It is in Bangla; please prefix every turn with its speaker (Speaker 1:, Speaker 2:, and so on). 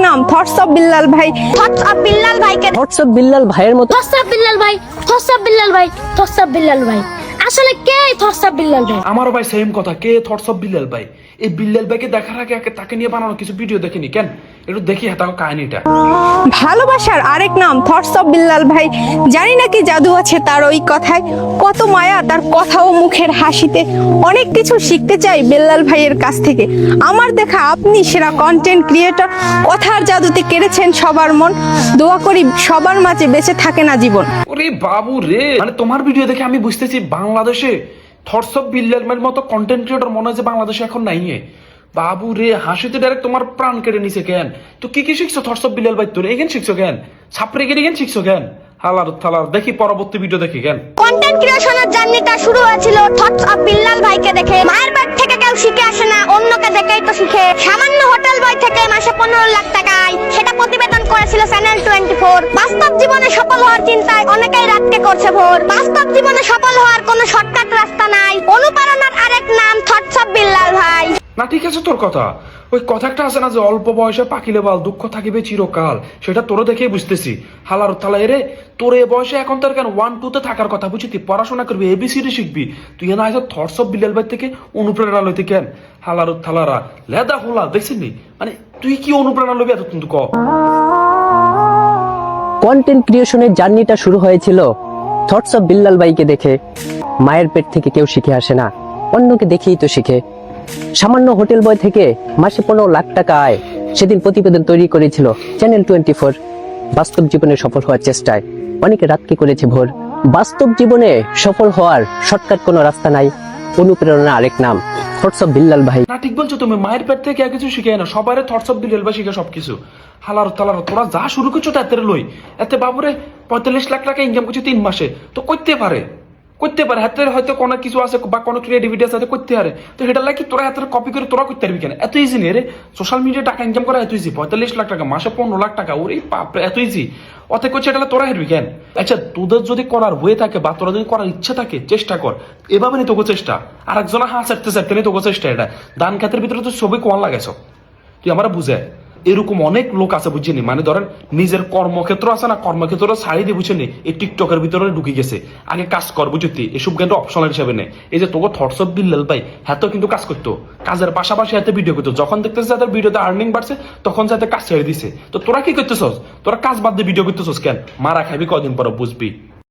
Speaker 1: নাম থটস অফ বিল্লাল ভাই।
Speaker 2: থটস অফ বিল্লাল ভাইকে
Speaker 3: থটস অফ বিল্লাল ভাইয়ের মতো
Speaker 2: থটস অফ বিল্লাল ভাই, থটস অফ বিল্লাল ভাই, থটস অফ বিল্লাল ভাই। আসলে কে থটস অফ বিল্লাল ভাই?
Speaker 4: আমারও ভাই সেম কথা, কে থটস অফ বিল্লাল ভাই? এই বিল্লাল ভাইকে দেখার আগে তাকে নিয়ে বানানো কিছু ভিডিও দেখিনি কেন, একটু দেখি হ্যাঁ কাহিনীটা।
Speaker 1: ভালোবাসার আরেক নাম থটস অফ বিল্লাল ভাই। জানি না কি জাদু আছে তার ওই কথায়, কত মায়া তার কথা ও মুখের হাসিতে। অনেক কিছু শিখতে চাই বিল্লাল ভাইয়ের কাছ থেকে। আমার দেখা আপনি সেরা কন্টেন্ট ক্রিয়েটর, কথার জাদুতে কেড়েছেন সবার মন। দোয়া করি সবার মাঝে বেঁচে থাকে না জীবন।
Speaker 4: ওরে বাবু রে, মানে তোমার ভিডিও দেখে আমি বুঝতেছি বাংলাদেশে থটস অফ বিল্লাল ভাইয়ের মতো কন্টেন্ট ক্রিয়েটর মনে হয় যে বাংলাদেশে এখন নাই। বাবু রে, হাসিতে ডাইরেক্ট তোমার প্রাণ কেড়ে নিছে কেন? তো কি কি শিখছো থটস অফ বিল্লাল ভাই? তোর এখানে শিখছো কেন? ছাপড়ে গিয়ে এখানে শিখছো কেন? হালার থালার দেখি পরবর্তী ভিডিও দেখি কেন।
Speaker 2: কন্টেন্ট ক্রিয়েশনের জার্নিটা শুরু হয়েছিল থটস অফ বিল্লাল ভাইকে দেখে। মায়ের বাড়ি থেকে কেউ শিখে আসে না, অন্যকে দেখেই তো শিখে। সামান্য হোটেল বয় থেকে মাসে 15 লাখ টাকা আয়, সেটা প্রতিবেদন করেছিল চ্যানেল 24। বাস্তব জীবনে সফল হওয়ার চিন্তায় অনেকেই রাতকে করছে ভোর। বাস্তব জীবনে সফল হওয়ার কোনো শর্টকাট রাস্তা নাই, অনুপ্রেরণার আরেক নাম থটস অফ বিল্লাল ভাই।
Speaker 4: না ঠিক আছে তোর কথা, ওই কথাটা আছে না যে অল্প বয়সে পাকিলে বাল দুঃখ থাকিবে চিরকাল, সেটা তোরও দেখেই বুঝতেছি। হালার থালা এরে, তোর এ বয়সে এখন তোর কেন 1-2 তে থাকার কথা বুঝছি, তুই পড়াশোনা করবি, এবিসিডি শিখবি, তুই না হয়তো থটস অফ বিল্লাল ভাই থেকে অনুপ্রেরণা লইতে কেন? হালার থালারা লেদা হোলা দেখছিস, মানে তুই কি অনুপ্রেরণা লবি এত কিন্তু ক।
Speaker 3: কন্টেন্ট ক্রিয়েশনের জার্নিটা শুরু হয়েছিল থটস অফ বিল্লাল ভাইকে দেখে। মায়ের পেট থেকে কেউ শিখে আসে না, অন্যকে দেখেই তো শিখে। সামান্য হোটেল বয় থেকে মাসে 15 লাখ টাকা আয়, সেদিন প্রতিবেদন তৈরি করেছিল চ্যানেল 24। বাস্তব জীবনে সফল হওয়ার চেষ্টায় অনেকে রাতকে করেছে ভোর। বাস্তব জীবনে সফল হওয়ার শর্টকাট কোনো রাস্তা নাই, অনুপ্রেরণা আরেক নাম থটস অফ বিল্লাল ভাই।
Speaker 4: না ঠিক বলছো তুমি, মায়ের পেট থেকে আর কিছু শিখে না, সবারে থটস অফ বিল্লাল ভাই শিখে সবকিছু। হালার তালার তোরা যা শুরু করছো তা এতে লই, এতে বাবুরে 45 লাখ টাকা ইনকাম করছে 3 মাসে, তো করতে পারে হাতে হয়তো কোনো কিছু আছে বা কোনো ক্রিয়েটিভিটি আছে করতে পারে, তো সেটা লাগে তোরা হাতের কপি করে তোরা করতে পারবি কেন? এত ইজি নেই রে, সোশ্যাল মিডিয়া টাকা ইনকাম করা এত ইজি। 45 লাখ টাকা মাসে 15 লাখ টাকা, ওরে বাপরে এত ইজি, অত করছে এটা তোরা হেরবি কেন? আচ্ছা তোদের যদি করার হয়ে থাকে বা তোরা যদি করার ইচ্ছা থাকে চেষ্টা কর, এভাবে নেই তোকে চেষ্টা। আর একজনে হাঁ চাটতে নেই তোকে চেষ্টা। এটা ধান খাতের ভিতরে তো ছবি কোয়ান লাগাইছ, তুই আমরা বুঝে। এরকম অনেক লোক আছে বুঝছেনি, মানে ধরেন নিজের কর্মক্ষেত্র আছে না, কর্মক্ষেত্র ছাড়ি দিয়ে বুঝছেনি এই টিকটকের ভিতরে ঢুকে গেছে। আগে কাজ কর বুঝতি, এসব কিন্তু অপশনাল হিসেবে নেই। এই যে তোকে থটস অফ বিল্লাল ভাই হ্যাঁ কিন্তু কাজ করতো, কাজের পাশাপাশি হাতে ভিডিও করতো। যখন দেখতেছে যাদের ভিডিওতে আর্নিং বাড়ছে তখন যাতে কাজ ছেড়ে দিছে। তো তোরা কি করতেছস? তোরা কাজ বাদ দিয়ে ভিডিও করতেছস কেন? মারা খাবি কদিন পর বুঝবি।